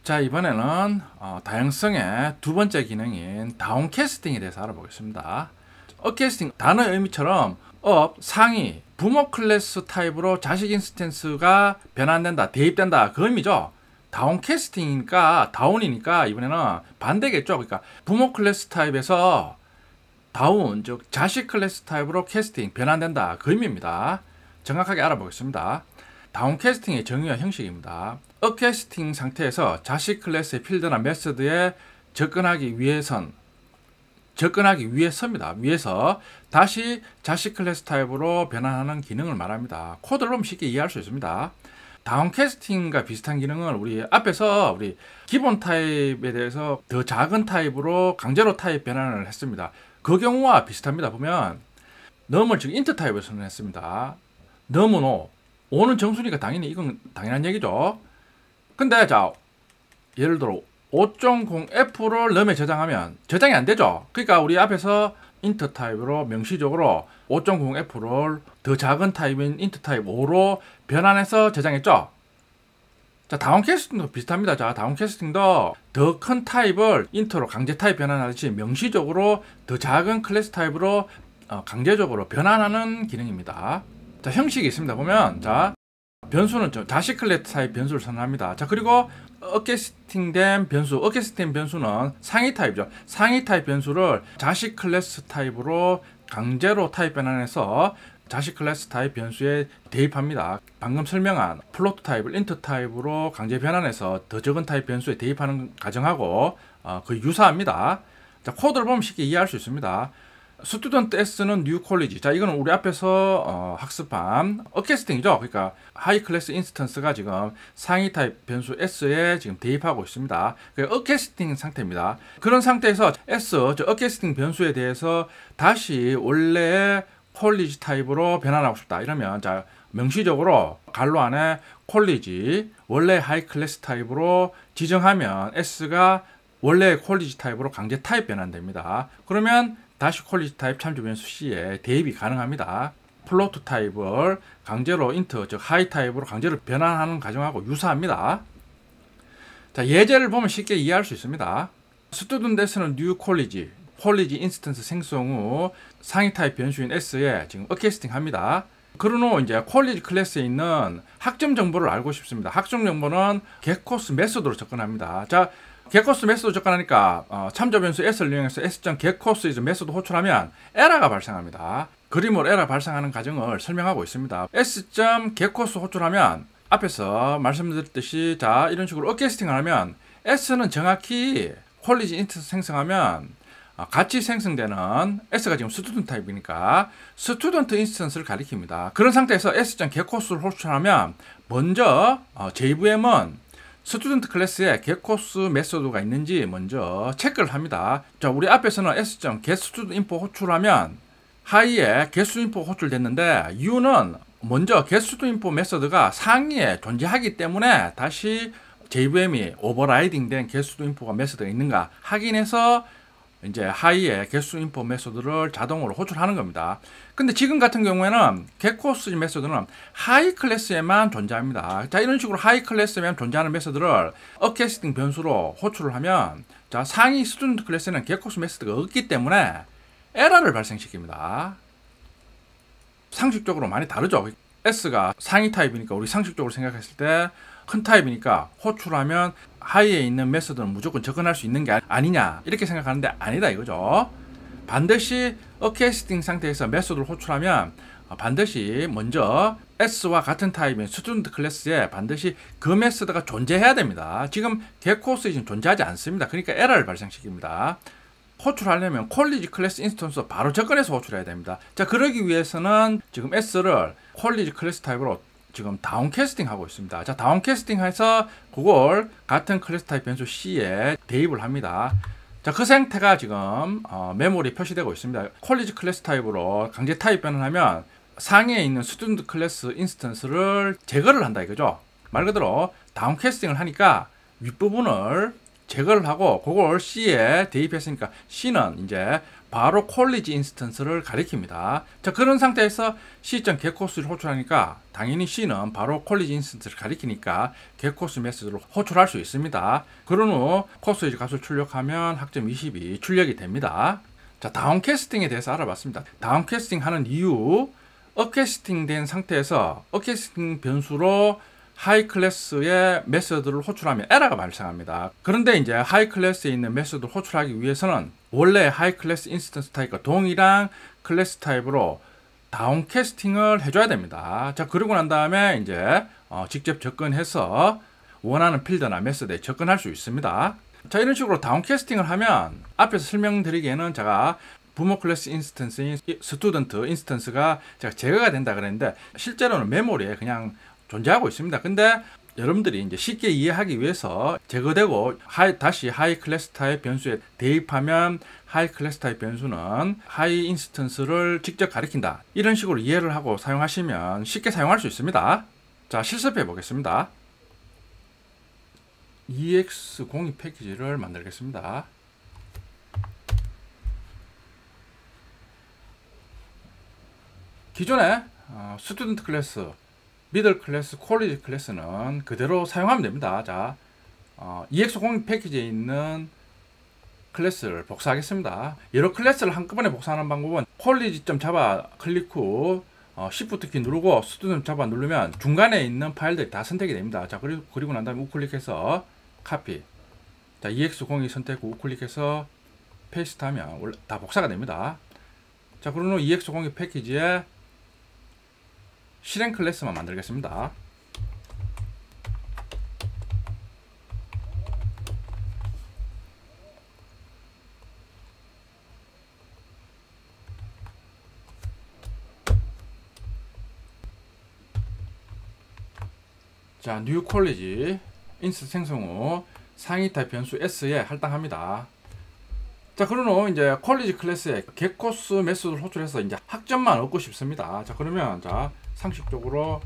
자, 이번에는 다양성의 두 번째 기능인 다운캐스팅에 대해서 알아보겠습니다. 업캐스팅 단어의 의미처럼 업, 상위, 부모 클래스 타입으로 자식 인스턴스가 변환된다, 대입된다 그 의미죠. 다운캐스팅이니까 다운이니까 이번에는 반대겠죠. 그러니까 부모 클래스 타입에서 다운, 즉 자식 클래스 타입으로 캐스팅, 변환된다 그 의미입니다. 정확하게 알아보겠습니다. 다운캐스팅의 정의와 형식입니다. 업캐스팅 상태에서 자식 클래스의 필드나 메서드에 접근하기 위해서입니다. 위해서 다시 자식 클래스 타입으로 변환하는 기능을 말합니다. 코드를 보면 쉽게 이해할 수 있습니다. 다운캐스팅과 비슷한 기능은 우리 앞에서 우리 기본 타입에 대해서 더 작은 타입으로 강제로 타입 변환을 했습니다. 그 경우와 비슷합니다. 보면 num을 지금 int 타입을 선언했습니다. num은 5. 5는 정수니까 당연히 이건 당연한 얘기죠. 근데 자, 예를 들어 5.0f를 num에 저장하면 저장이 안 되죠. 그러니까 우리 앞에서 int 타입으로 명시적으로 5.0f를 더 작은 타입인 int 타입 5로 변환해서 저장했죠. 자, 다운캐스팅도 비슷합니다. 자, 다운캐스팅도 더 큰 타입을 int로 강제 타입 변환하듯이 명시적으로 더 작은 클래스 타입으로 강제적으로 변환하는 기능입니다. 자, 형식이 있습니다. 보면 자, 변수는 자식 클래스 타입 변수를 선언합니다. 자, 그리고 업캐스팅된 변수는 상위 타입이죠. 상위 타입 변수를 자식 클래스 타입으로 강제로 타입 변환해서 자식 클래스 타입 변수에 대입합니다. 방금 설명한 플로트 타입을 int 타입으로 강제 변환해서 더 적은 타입 변수에 대입하는 과정하고 거의 유사합니다. 자, 코드를 보면 쉽게 이해할 수 있습니다. student s는 new college. 자, 이거는 우리 앞에서 학습한 업캐스팅이죠. 그러니까 하이 클래스 인스턴스가 지금 상위 타입 변수 s에 지금 대입하고 있습니다. 그게 업캐스팅 상태입니다. 그런 상태에서 업캐스팅 변수에 대해서 다시 원래의 콜리지 타입으로 변환하고 싶다. 이러면 자, 명시적으로 갈로 안에 콜리지 원래 하이 클래스 타입으로 지정하면 s가 원래 콜리지 타입으로 강제 타입 변환됩니다. 그러면 다시 콜리지 타입 참조 변수 C에 대입이 가능합니다. 플로트 타입을 강제로 int, 즉 하이 타입으로 강제로 변환하는 과정하고 유사합니다. 자, 예제를 보면 쉽게 이해할 수 있습니다. student s는 new 콜리지 인스턴스 생성 후 상위 타입 변수인 s에 지금 업캐스팅 합니다. 그런 후 이제 콜리지 클래스에 있는 학점 정보를 알고 싶습니다. 학점 정보는 getCourse 메소드로 접근합니다. 자, getCourse 메소드 접근하니까 참조 변수 s를 이용해서 s.getCourse 메소드 호출하면 에러가 발생합니다. 그림으로 에러 발생하는 과정을 설명하고 있습니다. s.getCourse 호출하면 앞에서 말씀드렸듯이 자, 이런 식으로 업캐스팅을 하면 s는 정확히 콜리지 인스턴스 생성하면 같이 생성되는 s가 지금 스튜던트 타입이니까 스튜던트 인스턴스를 가리킵니다. 그런 상태에서 s.getCourse를 호출하면 먼저 JVM은 스튜던트 클래스에 getCourse 메소드가 있는지 먼저 체크를 합니다. 자, 우리 앞에서는 s.getStudInfo 호출하면 하위에 getStudInfo 호출됐는데 이유는 먼저 getStudInfo 메소드가 상위에 존재하기 때문에 다시 JVM이 오버라이딩 된 getStudInfo가 메소드가 있는가 확인해서 이제 하위에 getStudInfo 메소드를 자동으로 호출하는 겁니다. 근데 지금 같은 경우에는 getCourse 메소드는 하이 클래스에만 존재합니다. 자, 이런 식으로 하이 클래스에만 존재하는 메소드를 업캐스팅 변수로 호출을 하면 자, 상위 스튜던트 클래스에는 getCourse 메소드가 없기 때문에 에러를 발생시킵니다. 상식적으로 많이 다르죠. S가 상위 타입이니까 우리 상식적으로 생각했을 때 큰 타입이니까 호출하면 하위에 있는 메소드는 무조건 접근할 수 있는 게 아니냐 이렇게 생각하는데 아니다 이거죠. 반드시 업캐스팅 상태에서 메소드를 호출하면 반드시 먼저 S와 같은 타입인 스튜던트 클래스에 반드시 그 메소드가 존재해야 됩니다. 지금 getCourse 지금 존재하지 않습니다. 그러니까 에러를 발생시킵니다. 호출하려면 콜리지 클래스 인스턴스 바로 접근해서 호출해야 됩니다. 자, 그러기 위해서는 지금 S를 콜리지 클래스 타입으로 지금 다운캐스팅 하고 있습니다. 자, 다운캐스팅 해서 그걸 같은 클래스 타입 변수 C에 대입을 합니다. 자, 그 상태가 지금 메모리에 표시되고 있습니다. 콜리지 클래스 타입으로 강제 타입 변환하면 상위에 있는 스튜던트 클래스 인스턴스를 제거를 한다 이거죠. 말 그대로 다운캐스팅을 하니까 윗부분을 제거를 하고 그걸 C에 대입했으니까 C는 이제 바로 콜리지 인스턴스를 가리킵니다. 자, 그런 상태에서 C.getCourse를 호출하니까 당연히 C는 바로 콜리지 인스턴스를 가리키니까 getCourse 메시지를 호출할 수 있습니다. 그런 후 코스 값을 출력하면 학점 20이 출력이 됩니다. 자, 다운캐스팅에 대해서 알아봤습니다. 다운캐스팅 하는 이유, 업캐스팅 된 상태에서 업캐스팅 변수로 하이 클래스의 메서드를 호출하면 에러가 발생합니다. 그런데 이제 하이 클래스에 있는 메서드를 호출하기 위해서는 원래 하이 클래스 인스턴스 타입과 동일한 클래스 타입으로 다운캐스팅을 해줘야 됩니다. 자, 그러고 난 다음에 이제 직접 접근해서 원하는 필드나 메서드에 접근할 수 있습니다. 자, 이런 식으로 다운캐스팅을 하면 앞에서 설명드리기에는 제가 부모 클래스 인스턴스인 스튜던트 인스턴스가 제거가 된다 그랬는데 실제로는 메모리에 그냥 존재하고 있습니다. 근데 여러분들이 이제 쉽게 이해하기 위해서 제거되고 다시 하이 클래스 타입 변수에 대입하면 하이 클래스 타입 변수는 하이 인스턴스를 직접 가리킨다. 이런 식으로 이해를 하고 사용하시면 쉽게 사용할 수 있습니다. 자, 실습해 보겠습니다. EX02 패키지를 만들겠습니다. 기존에 스튜던트 클래스, 미들 클래스, 콜리지 클래스는 그대로 사용하면 됩니다. 자, EX02 패키지에 있는 클래스를 복사하겠습니다. 여러 클래스를 한꺼번에 복사하는 방법은 콜리지.java 클릭 후 Shift 키 누르고 student.java 누르면 중간에 있는 파일들이 다 선택이 됩니다. 자, 그리고 난 다음에 우클릭해서 카피. 자, EX02 선택 후 우클릭해서 페이스트 하면 다 복사가 됩니다. 자, 그런 후 EX02 패키지에 실행 클래스만 만들겠습니다. 자, new 콜리지 인스턴스 생성 후 상위 타입 변수 s에 할당합니다. 자, 그런 후 이제 콜리지 클래스에 getCourse 메소드를 호출해서 이제 학점만 얻고 싶습니다. 자, 그러면 자, 상식적으로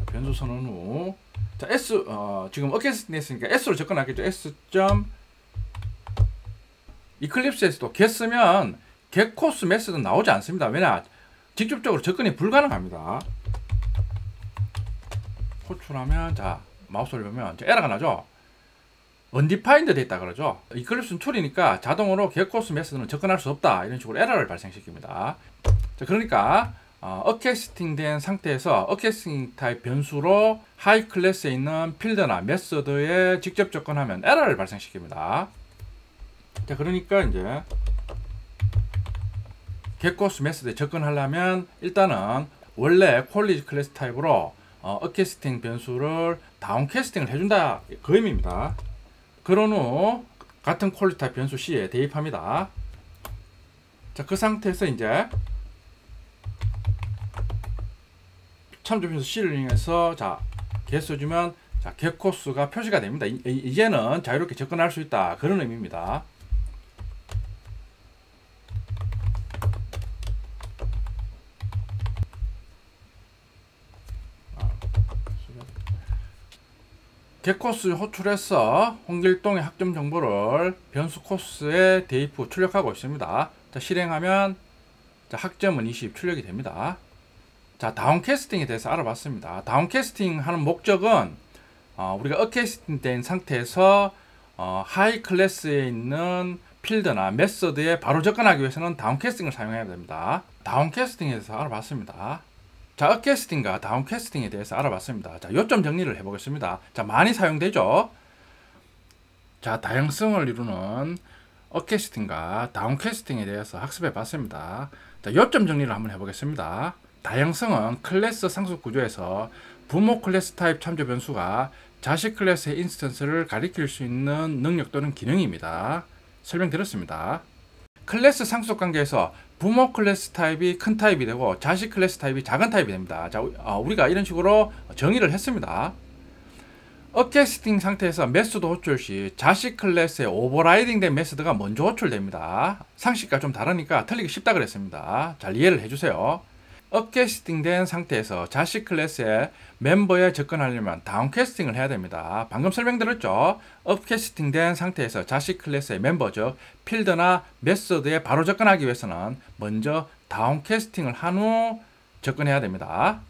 변수 선언 후 자, s 지금 어캐스팅 했으니까 s로 접근하겠죠. s. 이클립스에서도 get 쓰면 getCourse 메소드 나오지 않습니다. 왜냐? 직접적으로 접근이 불가능합니다. 호출하면 자, 마우스 올리면 에러가 나죠. undefined 돼 있다 그러죠. 이클립스는 툴이니까 자동으로 getCourse 메소드는 접근할 수 없다. 이런 식으로 에러를 발생시킵니다. 자, 그러니까 어캐스팅 된 상태에서 어캐스팅 타입 변수로 하이 클래스에 있는 필드나 메서드에 직접 접근하면 에러를 발생시킵니다. 자, 그러니까 이제 getCourse 메소드에 접근하려면 일단은 원래 콜리지 클래스 타입으로 어캐스팅 변수를 다운캐스팅을 해준다 그 의미입니다. 그런 후 같은 콜리지 타입 변수 C에 대입합니다. 자, 그 상태에서 이제 참조 변수 C를 이용해서 자, get 써주면 자, getCourse가 표시가 됩니다. 이제는 자유롭게 접근할 수 있다 그런 의미입니다. getCourse 호출해서 홍길동의 학점 정보를 변수 코스에 대입 후 출력하고 있습니다. 자, 실행하면 자, 학점은 20 출력이 됩니다. 자, 다운캐스팅에 대해서 알아봤습니다. 다운캐스팅 하는 목적은 우리가 업캐스팅 된 상태에서 하이 클래스에 있는 필드나 메서드에 바로 접근하기 위해서는 다운캐스팅을 사용해야 됩니다. 다운캐스팅에 대해서 알아봤습니다. 자, 업캐스팅과 다운캐스팅에 대해서 알아봤습니다. 자, 요점 정리를 해보겠습니다. 자, 많이 사용되죠. 자, 다양성을 이루는 업캐스팅과 다운캐스팅에 대해서 학습해 봤습니다. 자, 요점 정리를 한번 해보겠습니다. 다양성은 클래스 상속 구조에서 부모 클래스 타입 참조 변수가 자식 클래스의 인스턴스를 가리킬 수 있는 능력 또는 기능입니다. 설명드렸습니다. 클래스 상속 관계에서 부모 클래스 타입이 큰 타입이 되고 자식 클래스 타입이 작은 타입이 됩니다. 자, 우리가 이런 식으로 정의를 했습니다. 업캐스팅 상태에서 메소드 호출 시 자식 클래스의 오버라이딩 된 메소드가 먼저 호출됩니다. 상식과 좀 다르니까 틀리기 쉽다 그랬습니다. 잘 이해를 해주세요. 업캐스팅된 상태에서 자식 클래스의 멤버에 접근하려면 다운캐스팅을 해야 됩니다. 방금 설명드렸죠. 업캐스팅된 상태에서 자식 클래스의 멤버, 즉 필드나 메소드에 바로 접근하기 위해서는 먼저 다운캐스팅을 한 후 접근해야 됩니다.